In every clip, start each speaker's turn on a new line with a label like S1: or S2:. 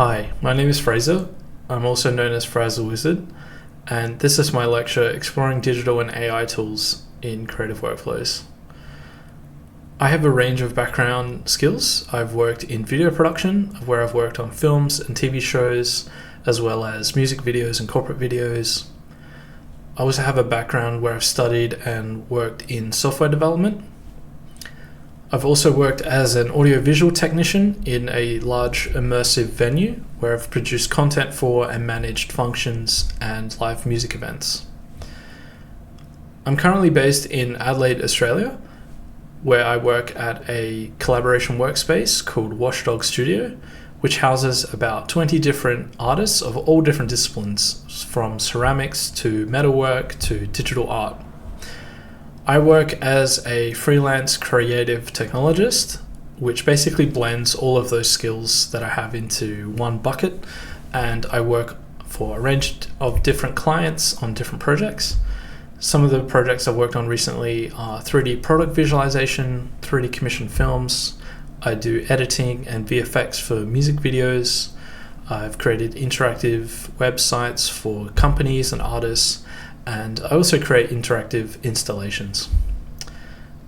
S1: Hi, my name is Fraser. I'm also known as Fraser Wizard, and this is my lecture exploring digital and AI tools in creative workflows. I have a range of background skills. I've worked in video production, where I've worked on films and TV shows, as well as music videos and corporate videos. I also have a background where I've studied and worked in software development. I've also worked as an audiovisual technician in a large immersive venue where I've produced content for and managed functions and live music events. I'm currently based in Adelaide, Australia, where I work at a collaboration workspace called Washdog Studio, which houses about 20 different artists of all different disciplines, from ceramics to metalwork to digital art. I work as a freelance creative technologist, which basically blends all of those skills that I have into one bucket, and I work for a range of different clients on different projects. Some of the projects I've worked on recently are 3D product visualization, 3D commission films. I do editing and VFX for music videos. I've created interactive websites for companies and artists, and I also create interactive installations.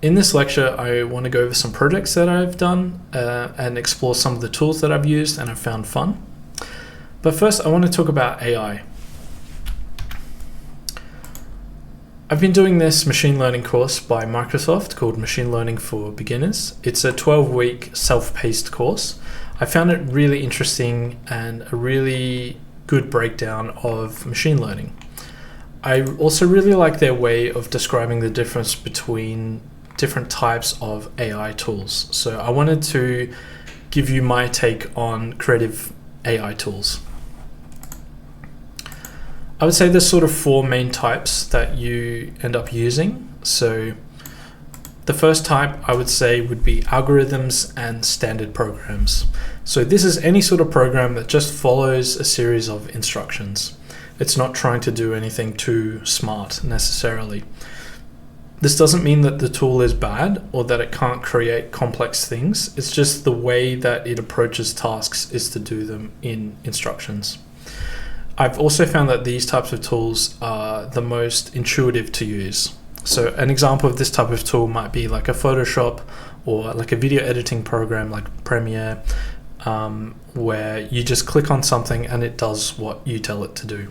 S1: In this lecture, I want to go over some projects that I've done and explore some of the tools that I've used and have found fun. But first, I want to talk about AI. I've been doing this machine learning course by Microsoft called Machine Learning for Beginners. It's a 12-week self-paced course. I found it really interesting and a really good breakdown of machine learning. I also really like their way of describing the difference between different types of AI tools. So I wanted to give you my take on creative AI tools. I would say there's sort of four main types that you end up using. So the first type I would say would be algorithms and standard programs. So this is any sort of program that just follows a series of instructions. It's not trying to do anything too smart necessarily. This doesn't mean that the tool is bad or that it can't create complex things. It's just the way that it approaches tasks is to do them in instructions. I've also found that these types of tools are the most intuitive to use. So an example of this type of tool might be like a Photoshop or like a video editing program like Premiere, where you just click on something and it does what you tell it to do.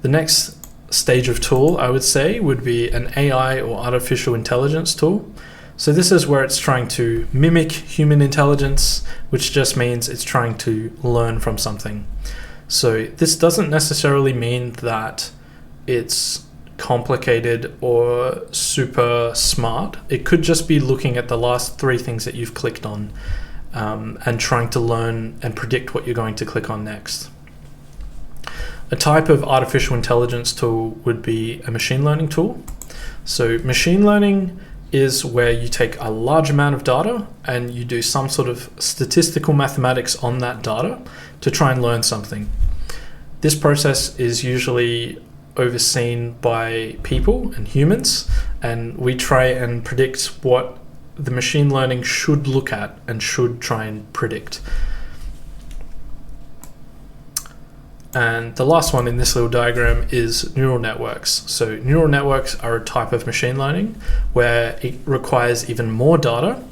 S1: The next stage of tool I would say would be an AI or artificial intelligence tool. So this is where it's trying to mimic human intelligence, which just means it's trying to learn from something. So this doesn't necessarily mean that it's complicated or super smart. It could just be looking at the last three things that you've clicked on and trying to learn and predict what you're going to click on next. A type of artificial intelligence tool would be a machine learning tool. So machine learning is where you take a large amount of data and you do some sort of statistical mathematics on that data to try and learn something. This process is usually overseen by people and humans, and we try and predict what the machine learning should look at and should try and predict. And the last one in this little diagram is neural networks. So neural networks are a type of machine learning where it requires even more data,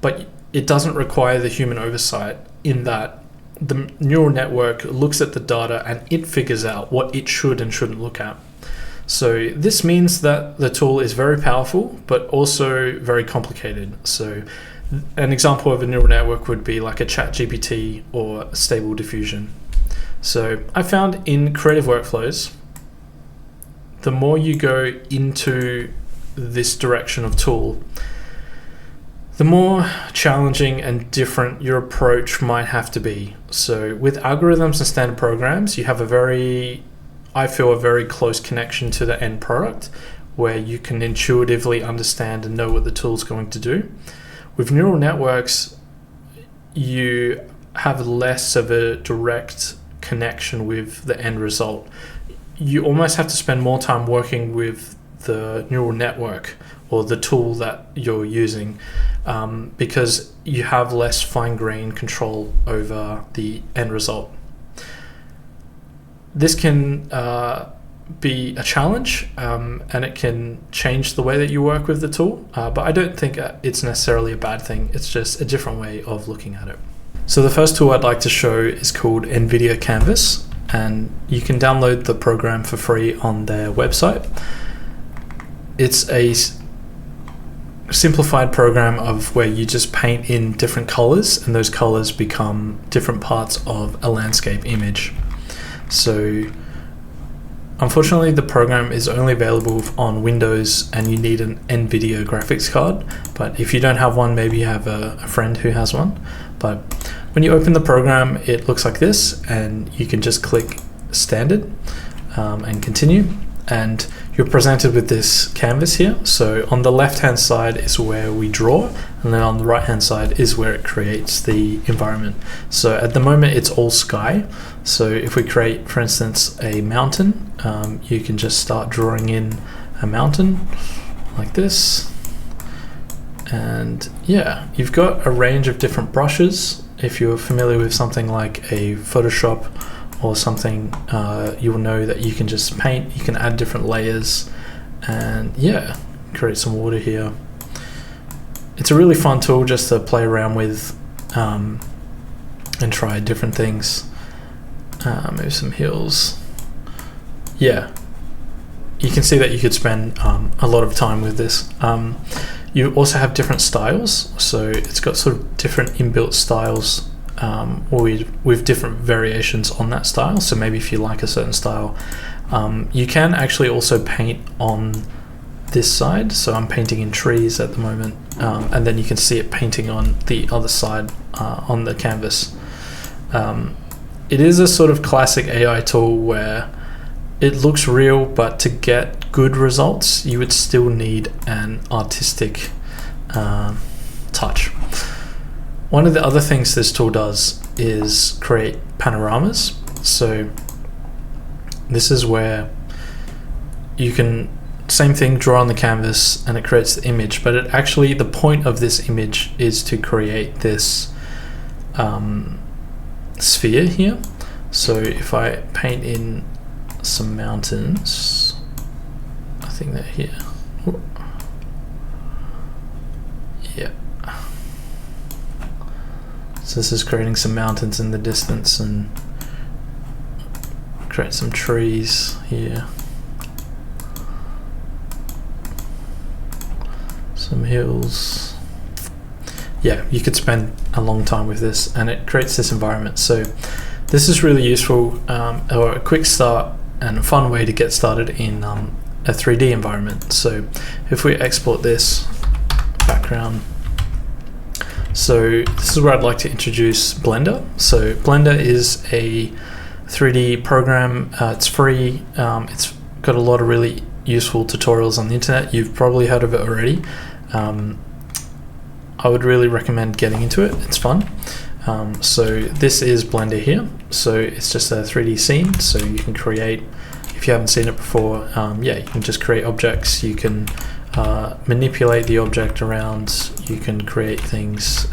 S1: but it doesn't require the human oversight in that the neural network looks at the data and it figures out what it should and shouldn't look at. So this means that the tool is very powerful, but also very complicated. So an example of a neural network would be like a ChatGPT or Stable Diffusion. So I found in creative workflows, the more you go into this direction of tool, the more challenging and different your approach might have to be. So with algorithms and standard programs, you have a very close connection to the end product where you can intuitively understand and know what the tool's going to do. With neural networks, you have less of a direct connection with the end result. You almost have to spend more time working with the neural network or the tool that you're using, because you have less fine-grained control over the end result. This can be a challenge, and it can change the way that you work with the tool, but I don't think it's necessarily a bad thing. It's just a different way of looking at it. So the first tool I'd like to show is called NVIDIA Canvas, and you can download the program for free on their website. It's a simplified program of where you just paint in different colors, and those colors become different parts of a landscape image. So unfortunately, the program is only available on Windows, and you need an NVIDIA graphics card. But if you don't have one, maybe you have a friend who has one. But when you open the program, it looks like this, and you can just click Standard and Continue, and you're presented with this canvas here. So on the left-hand side is where we draw, and then on the right-hand side is where it creates the environment. So at the moment, it's all sky. So if we create, for instance, a mountain, you can just start drawing in a mountain like this. And yeah, you've got a range of different brushes. If you're familiar with something like a Photoshop or something, you'll know that you can just paint, you can add different layers, and yeah, create some water here. It's a really fun tool just to play around with and try different things. Maybe some hills. Yeah, you can see that you could spend a lot of time with this. You also have different styles, so it's got sort of different inbuilt styles, with different variations on that style. So maybe if you like a certain style, you can actually also paint on this side. So I'm painting in trees at the moment, and then you can see it painting on the other side on the canvas. It is a sort of classic AI tool where it looks real, but to get good results, you would still need an artistic touch. One of the other things this tool does is create panoramas. So this is where you can, same thing, draw on the canvas and it creates the image, but it actually, the point of this image is to create this sphere here. So if I paint in some mountains, I think they're here. Yeah. So this is creating some mountains in the distance, and create some trees here. Some hills. Yeah, you could spend a long time with this, and it creates this environment. So this is really useful, or a quick start and a fun way to get started in a 3D environment. So if we export this background, so this is where I'd like to introduce Blender. So Blender is a 3D program. It's free. It's got a lot of really useful tutorials on the internet. You've probably heard of it already. I would really recommend getting into it. It's fun. So this is Blender here. So it's just a 3D scene. So you can create, if you haven't seen it before, yeah, you can just create objects. You can manipulate the object around. You can create things.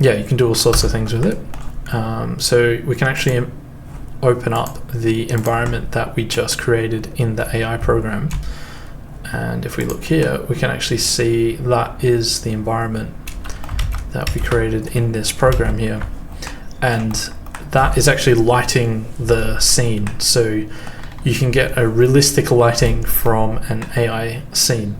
S1: Yeah, you can do all sorts of things with it. So we can actually open up the environment that we just created in the AI program. And if we look here, we can actually see that is the environment that we created in this program here. And that is actually lighting the scene. So you can get a realistic lighting from an AI scene.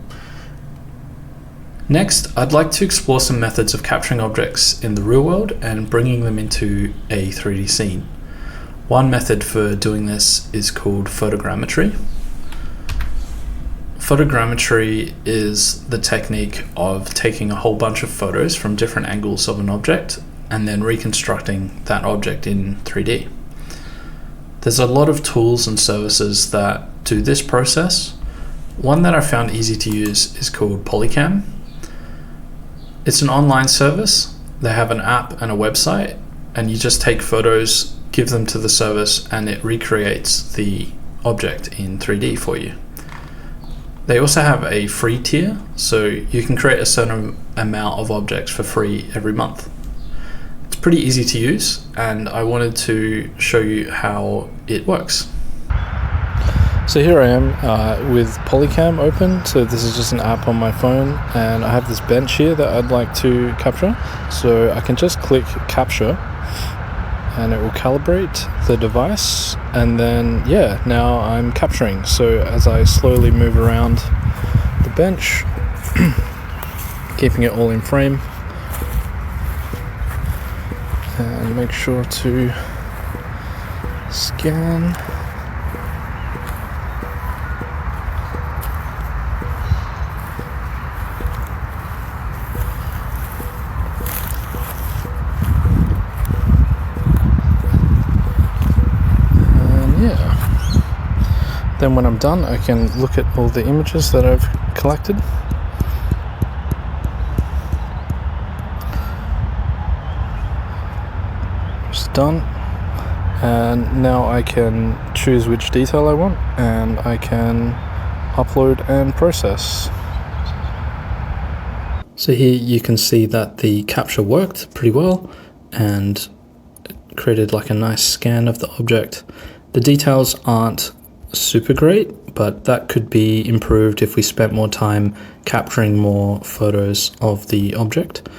S1: Next, I'd like to explore some methods of capturing objects in the real world and bringing them into a 3D scene. One method for doing this is called photogrammetry. Photogrammetry is the technique of taking a whole bunch of photos from different angles of an object and then reconstructing that object in 3D. There's a lot of tools and services that do this process. One that I found easy to use is called Polycam. It's an online service. They have an app and a website, and you just take photos, give them to the service, and it recreates the object in 3D for you. They also have a free tier, so you can create a certain amount of objects for free every month. It's pretty easy to use, and I wanted to show you how it works. So here I am with Polycam open. So this is just an app on my phone, and I have this bench here that I'd like to capture. So I can just click capture and it will calibrate the device, and then now I'm capturing. So as I slowly move around the bench, keeping it all in frame, and make sure to scan. Then when I'm done, I can look at all the images that I've collected. Just done. And now I can choose which detail I want, and I can upload and process. So here you can see that the capture worked pretty well and created like a nice scan of the object. The details aren't super great, but that could be improved if we spent more time capturing more photos of the object.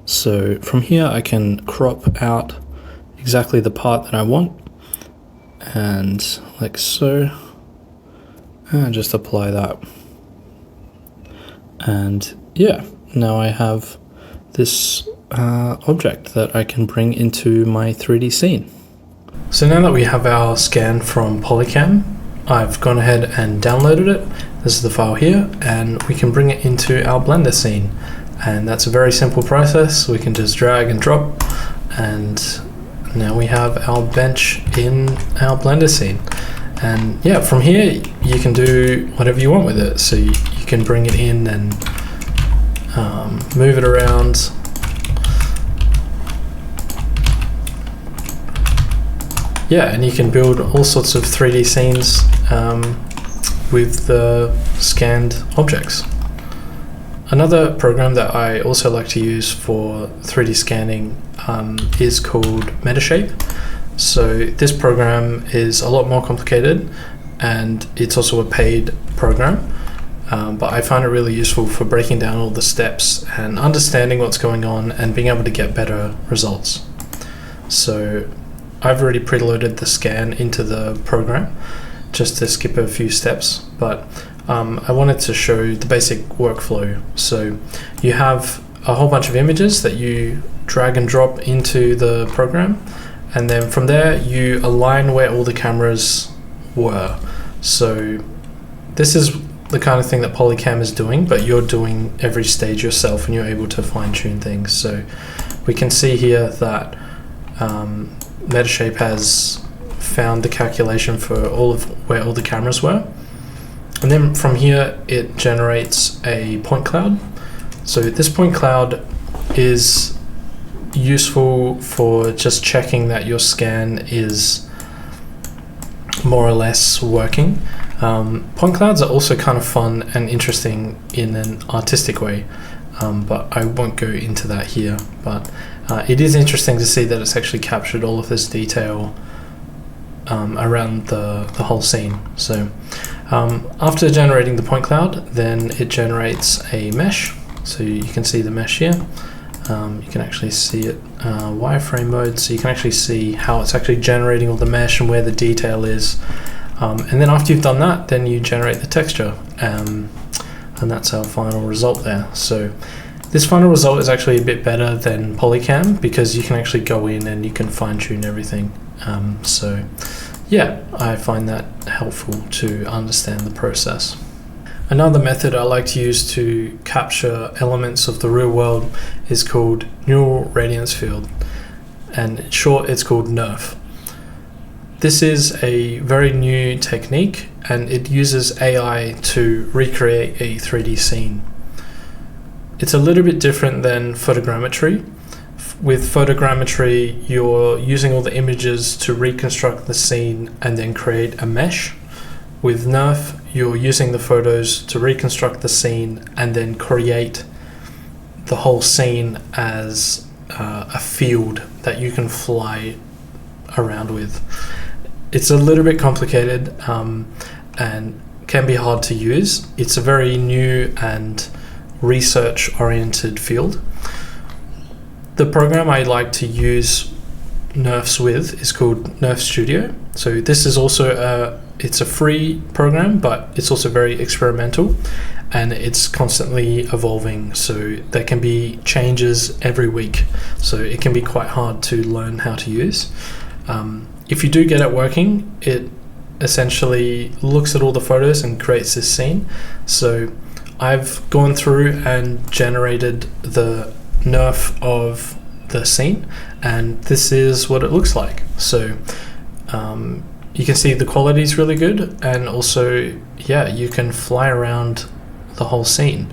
S1: So from here I can crop out exactly the part that I want, and like so, and just apply that. And now I have this object that I can bring into my 3D scene. So now that we have our scan from Polycam, I've gone ahead and downloaded it. This is the file here, and we can bring it into our Blender scene. And that's a very simple process. We can just drag and drop, and now we have our bench in our Blender scene. And from here you can do whatever you want with it. So you can bring it in and move it around. And you can build all sorts of 3D scenes with the scanned objects. Another program that I also like to use for 3D scanning is called Metashape. So this program is a lot more complicated, and it's also a paid program, but I find it really useful for breaking down all the steps and understanding what's going on and being able to get better results. So I've already preloaded the scan into the program just to skip a few steps, but I wanted to show the basic workflow. So you have a whole bunch of images that you drag and drop into the program, and then from there you align where all the cameras were. So this is the kind of thing that Polycam is doing, but you're doing every stage yourself, and you're able to fine-tune things. So we can see here that Metashape has found the calculation for all of where all the cameras were, and then from here it generates a point cloud. So this point cloud is useful for just checking that your scan is more or less working. Point clouds are also kind of fun and interesting in an artistic way, but I won't go into that here. But it is interesting to see that it's actually captured all of this detail around the whole scene. So after generating the point cloud, then it generates a mesh. So you can see the mesh here. You can actually see it wireframe mode, so you can actually see how it's actually generating all the mesh and where the detail is. And then after you've done that, then you generate the texture, and that's our final result there. So this final result is actually a bit better than Polycam because you can actually go in and you can fine-tune everything. So I find that helpful to understand the process. Another method I like to use to capture elements of the real world is called neural radiance field, and in short it's called NeRF. This is a very new technique, and it uses AI to recreate a 3D scene. It's a little bit different than photogrammetry. With photogrammetry, you're using all the images to reconstruct the scene and then create a mesh. with Nerf, you're using the photos to reconstruct the scene and then create the whole scene as a field that you can fly around with. It's a little bit complicated and can be hard to use. It's a very new and research-oriented field. The program I like to use Nerfs with is called Nerf Studio. So this is also it's a free program, but it's also very experimental and it's constantly evolving. So there can be changes every week. So it can be quite hard to learn how to use. If you do get it working, it essentially looks at all the photos and creates this scene. So I've gone through and generated the Nerf of the scene, and this is what it looks like. So you can see the quality is really good, and also you can fly around the whole scene.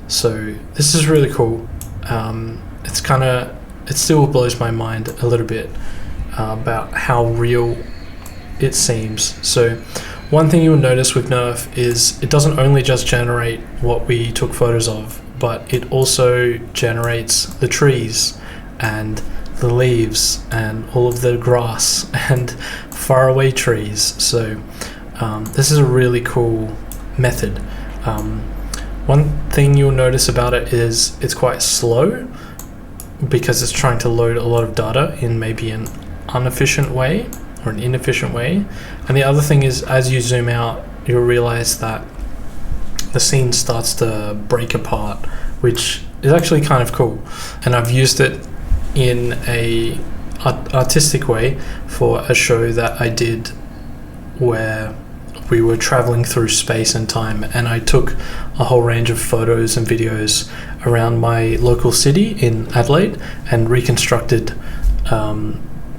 S1: So this is really cool. It still blows my mind a little bit about how real it seems. So one thing you'll notice with Nerf is it doesn't only just generate what we took photos of, but it also generates the trees and the leaves and all of the grass and faraway trees. So this is a really cool method. One thing you'll notice about it is it's quite slow because it's trying to load a lot of data in maybe an inefficient way. And the other thing is, as you zoom out, you'll realize that the scene starts to break apart, which is actually kind of cool. And I've used it in a artistic way for a show that I did where we were traveling through space and time, and I took a whole range of photos and videos around my local city in Adelaide and reconstructed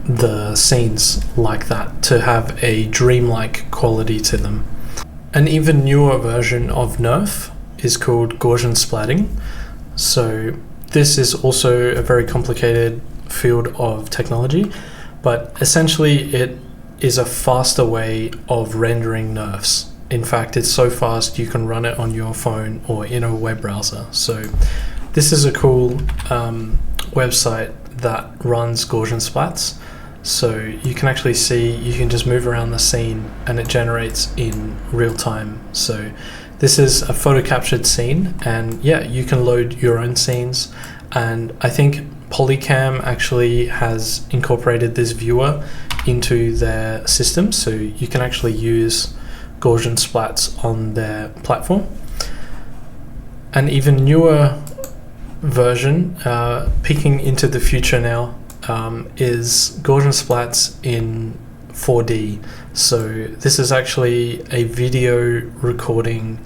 S1: the scenes like that to have a dreamlike quality to them. An even newer version of Nerf is called Gaussian splatting. So this is also a very complicated field of technology, but essentially it is a faster way of rendering Nerfs. In fact, it's so fast you can run it on your phone or in a web browser. So this is a cool website that runs Gaussian splats. So you can actually see, you can just move around the scene and it generates in real time. So this is a photo captured scene, and you can load your own scenes. And I think Polycam actually has incorporated this viewer into their system, so you can actually use Gaussian splats on their platform. An even newer version, peeking into the future now, is Gaussian splats in 4D. So this is actually a video recording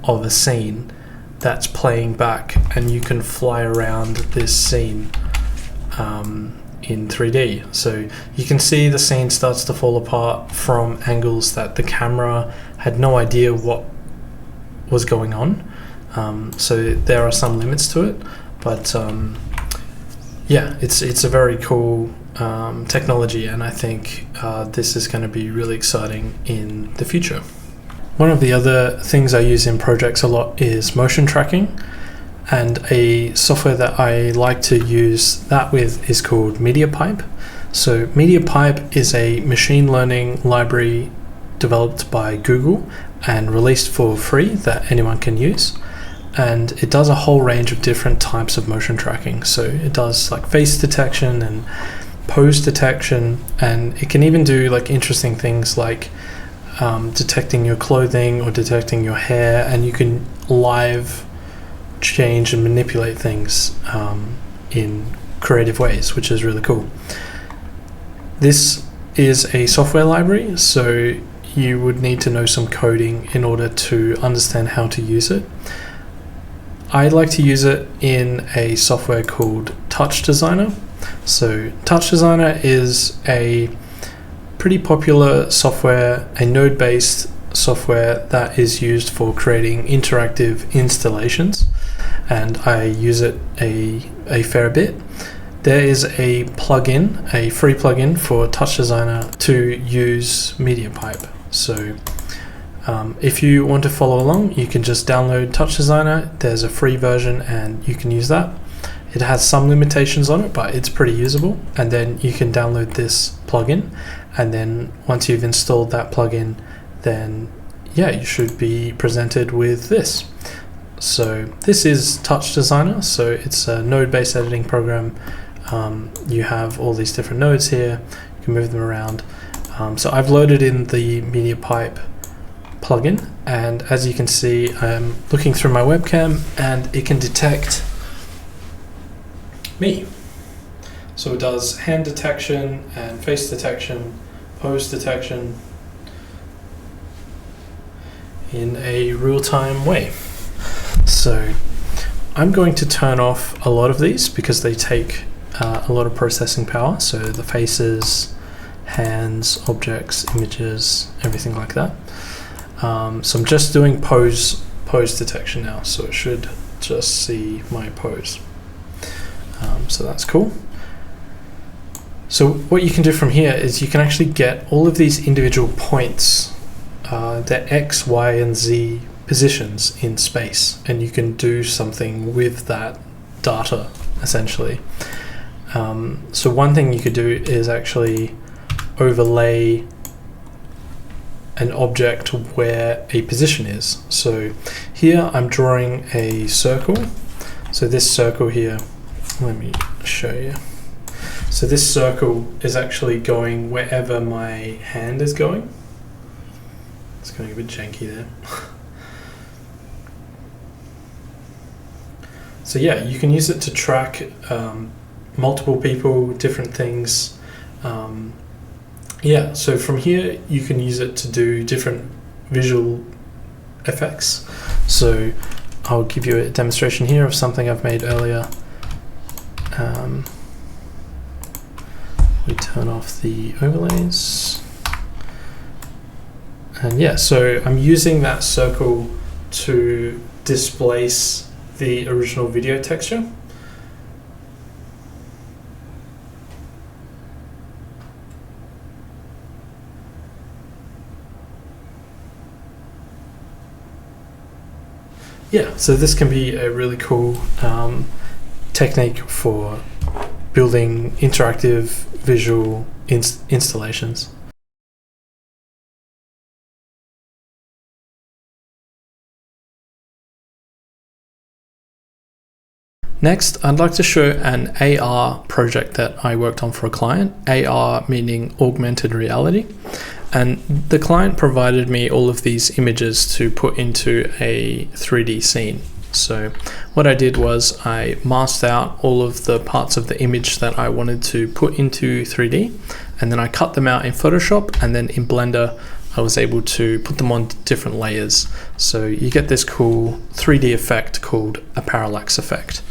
S1: of a scene that's playing back, and you can fly around this scene in 3D. So you can see the scene starts to fall apart from angles that the camera had no idea what was going on. So there are some limits to it, but it's a very cool technology, and I think this is going to be really exciting in the future. One of the other things I use in projects a lot is motion tracking, and a software that I like to use that with is called MediaPipe. So MediaPipe is a machine learning library developed by Google and released for free that anyone can use. And it does a whole range of different types of motion tracking. So it does like face detection and pose detection, and it can even do like interesting things like detecting your clothing or detecting your hair, and you can live change and manipulate things in creative ways, which is really cool. This is a software library, so you would need to know some coding in order to understand how to use it. I like to use it in a software called Touch Designer. So Touch Designer is a pretty popular software, a node-based software that is used for creating interactive installations, and I use it a fair bit. There is a plugin, a free plugin for Touch Designer to use MediaPipe. So If you want to follow along, you can just download Touch Designer. There's a free version and you can use that. It has some limitations on it, but it's pretty usable. And then you can download this plugin. And then once you've installed that plugin, then yeah, you should be presented with this. So this is Touch Designer. So it's a node-based editing program. You have all these different nodes here. You can move them around. So I've loaded in the MediaPipe plugin, and as you can see, I'm looking through my webcam and it can detect me. So it does hand detection and face detection, pose detection in a real-time way. So I'm going to turn off a lot of these because they take a lot of processing power. So the faces, hands, objects, images, everything like that. So I'm just doing pose detection now, so it should just see my pose. So that's cool. So what you can do from here is you can actually get all of these individual points, their X, Y, and Z positions in space, and you can do something with that data, essentially. So one thing you could do is actually overlay an object where a position is. So here I'm drawing a circle. So this circle here, let me show you. So this circle is actually going wherever my hand is going. It's going a bit janky there. So yeah, you can use it to track multiple people, different things. Yeah, so from here you can use it to do different visual effects. So I'll give you a demonstration here of something I've made earlier. We turn off the overlays. And yeah, so I'm using that circle to displace the original video texture. Yeah, so this can be a really cool technique for building interactive visual installations. Next, I'd like to show an AR project that I worked on for a client, AR meaning augmented reality. And the client provided me all of these images to put into a 3D scene. So what I did was I masked out all of the parts of the image that I wanted to put into 3D, and then I cut them out in Photoshop, and then in Blender I was able to put them on different layers. So you get this cool 3D effect called a parallax effect.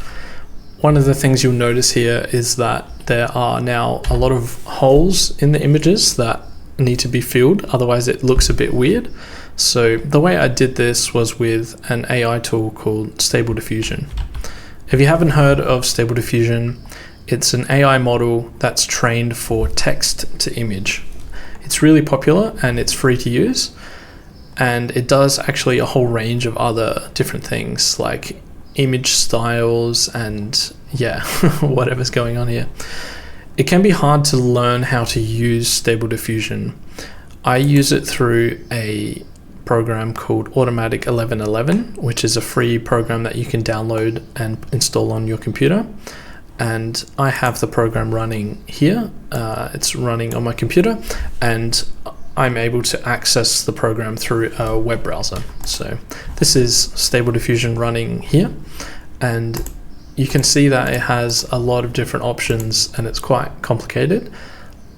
S1: One of the things you'll notice here is that there are now a lot of holes in the images that need to be filled, otherwise it looks a bit weird. So the way I did this was with an AI tool called Stable Diffusion. If you haven't heard of Stable Diffusion, it's an AI model that's trained for text to image. It's really popular and it's free to use, and it does actually a whole range of other different things like image styles and yeah, whatever's going on here. It can be hard to learn how to use Stable Diffusion. I use it through a program called Automatic 1111, which is a free program that you can download and install on your computer. And I have the program running here. It's running on my computer, and I'm able to access the program through a web browser. So this is Stable Diffusion running here, and you can see that it has a lot of different options and it's quite complicated.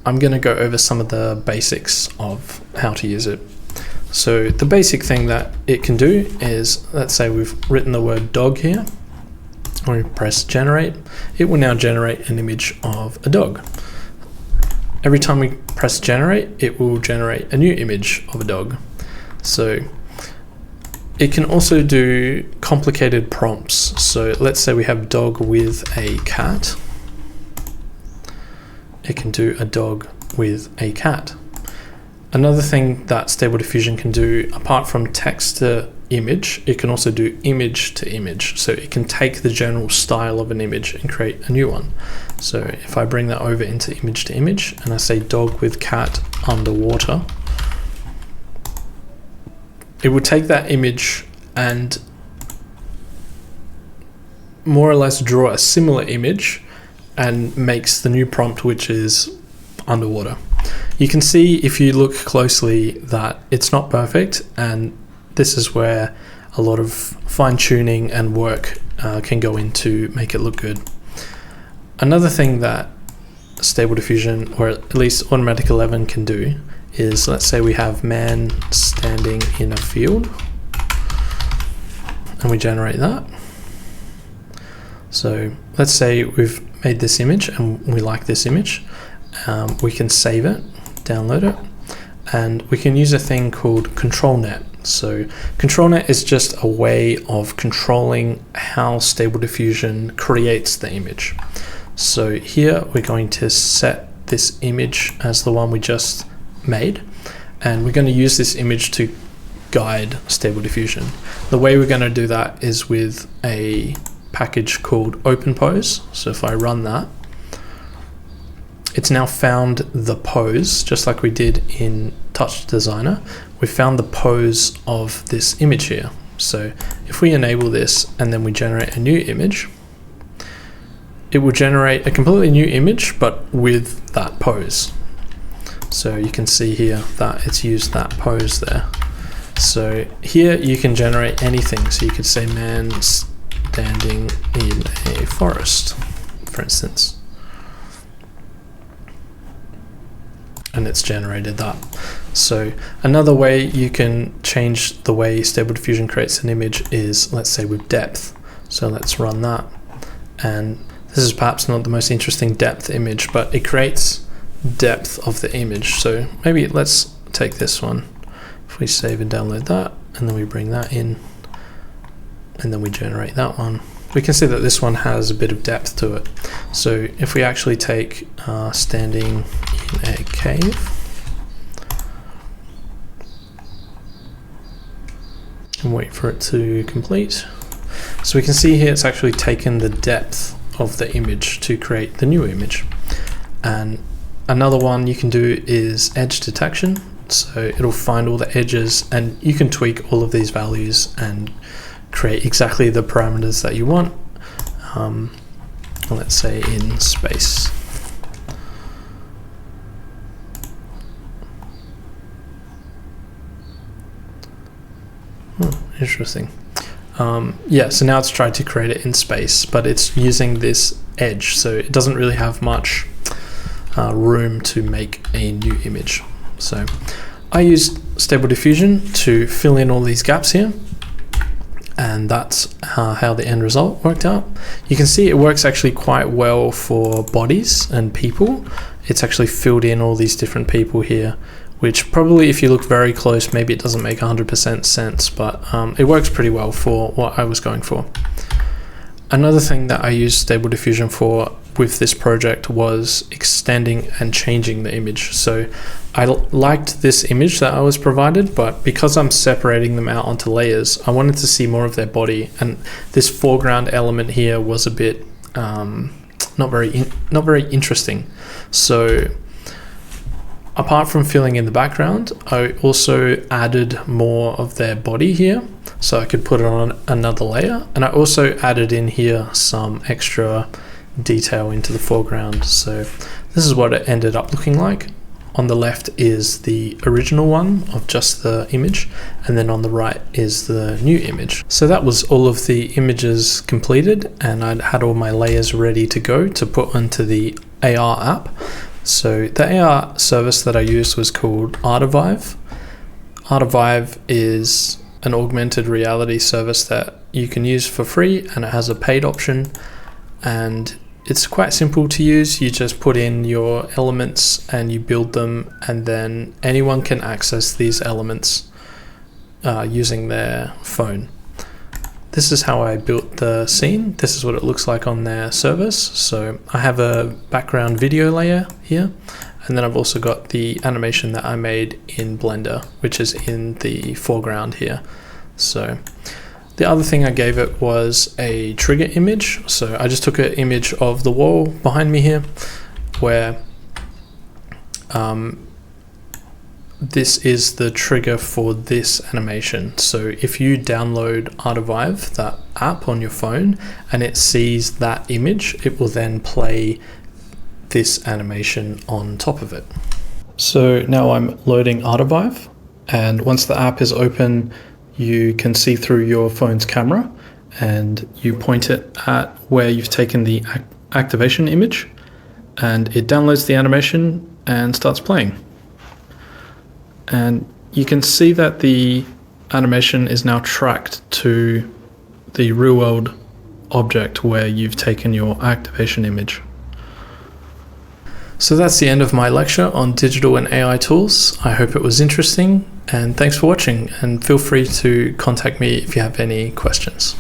S1: I'm going to go over some of the basics of how to use it. So the basic thing that it can do is, let's say we've written the word dog here, and we press generate. It will now generate an image of a dog. Every time we press generate, it will generate a new image of a dog. So it can also do complicated prompts. So let's say we have dog with a cat. It can do a dog with a cat. Another thing that Stable Diffusion can do, apart from text to image, it can also do image to image. So it can take the general style of an image and create a new one. So if I bring that over into image to image and I say dog with cat underwater, it would take that image and more or less draw a similar image and makes the new prompt, which is underwater. You can see if you look closely that it's not perfect, and this is where a lot of fine-tuning and work can go into make it look good. Another thing that Stable Diffusion, or at least Automatic 11, can do is, let's say we have man standing in a field and we generate that. So let's say we've made this image and we like this image. We can save it, download it, and we can use a thing called ControlNet. So ControlNet is just a way of controlling how Stable Diffusion creates the image. So here we're going to set this image as the one we just made, and we're going to use this image to guide Stable Diffusion. The way we're going to do that is with a package called OpenPose. So if I run that, it's now found the pose, just like we did in Touch Designer. We found the pose of this image here. So if we enable this and then we generate a new image, it will generate a completely new image, but with that pose. So you can see here that it's used that pose there. So here you can generate anything. So you could say man standing in a forest, for instance. And it's generated that. So another way you can change the way Stable Diffusion creates an image is, let's say, with depth. So let's run that. And this is perhaps not the most interesting depth image, but it creates depth of the image. So maybe let's take this one. If we save and download that, and then we bring that in, and then we generate that one, we can see that this one has a bit of depth to it. So if we actually take standing in a cave and wait for it to complete, so we can see here it's actually taken the depth of the image to create the new image. And another one you can do is edge detection. So it'll find all the edges, and you can tweak all of these values and create exactly the parameters that you want. Let's say in space. Interesting. Yeah, so now it's tried to create it in space, but it's using this edge, so it doesn't really have much room to make a new image. So I used Stable Diffusion to fill in all these gaps here, and that's how the end result worked out. You can see it works actually quite well for bodies and people. It's actually filled in all these different people here, which probably, if you look very close, maybe it doesn't make 100% sense, but it works pretty well for what I was going for. Another thing that I used Stable Diffusion for with this project was extending and changing the image. So I liked this image that I was provided, but because I'm separating them out onto layers, I wanted to see more of their body, and this foreground element here was a bit not very interesting. So apart from filling in the background, I also added more of their body here, so I could put it on another layer, and I also added in here some extra detail into the foreground. So this is what it ended up looking like. On the left is the original one of just the image, and then on the right is the new image. So that was all of the images completed, and I'd had all my layers ready to go to put onto the AR app. So the AR service that I used was called Artivive. Artivive is an augmented reality service that you can use for free, and it has a paid option, and it's quite simple to use. You just put in your elements and you build them, and then anyone can access these elements using their phone. This is how I built the scene. This is what it looks like on their service. So I have a background video layer here, And then I've also got the animation that I made in Blender, which is in the foreground here. So the other thing I gave it was a trigger image. So I just took an image of the wall behind me here, where this is the trigger for this animation. So if you download Artivive, that app on your phone, and it sees that image, it will then play this animation on top of it. So now I'm loading Artivive, and once the app is open, you can see through your phone's camera, and you point it at where you've taken the activation image, and it downloads the animation and starts playing. And you can see that the animation is now tracked to the real world object where you've taken your activation image. So that's the end of my lecture on digital and AI tools. I hope it was interesting, and thanks for watching, and feel free to contact me if you have any questions.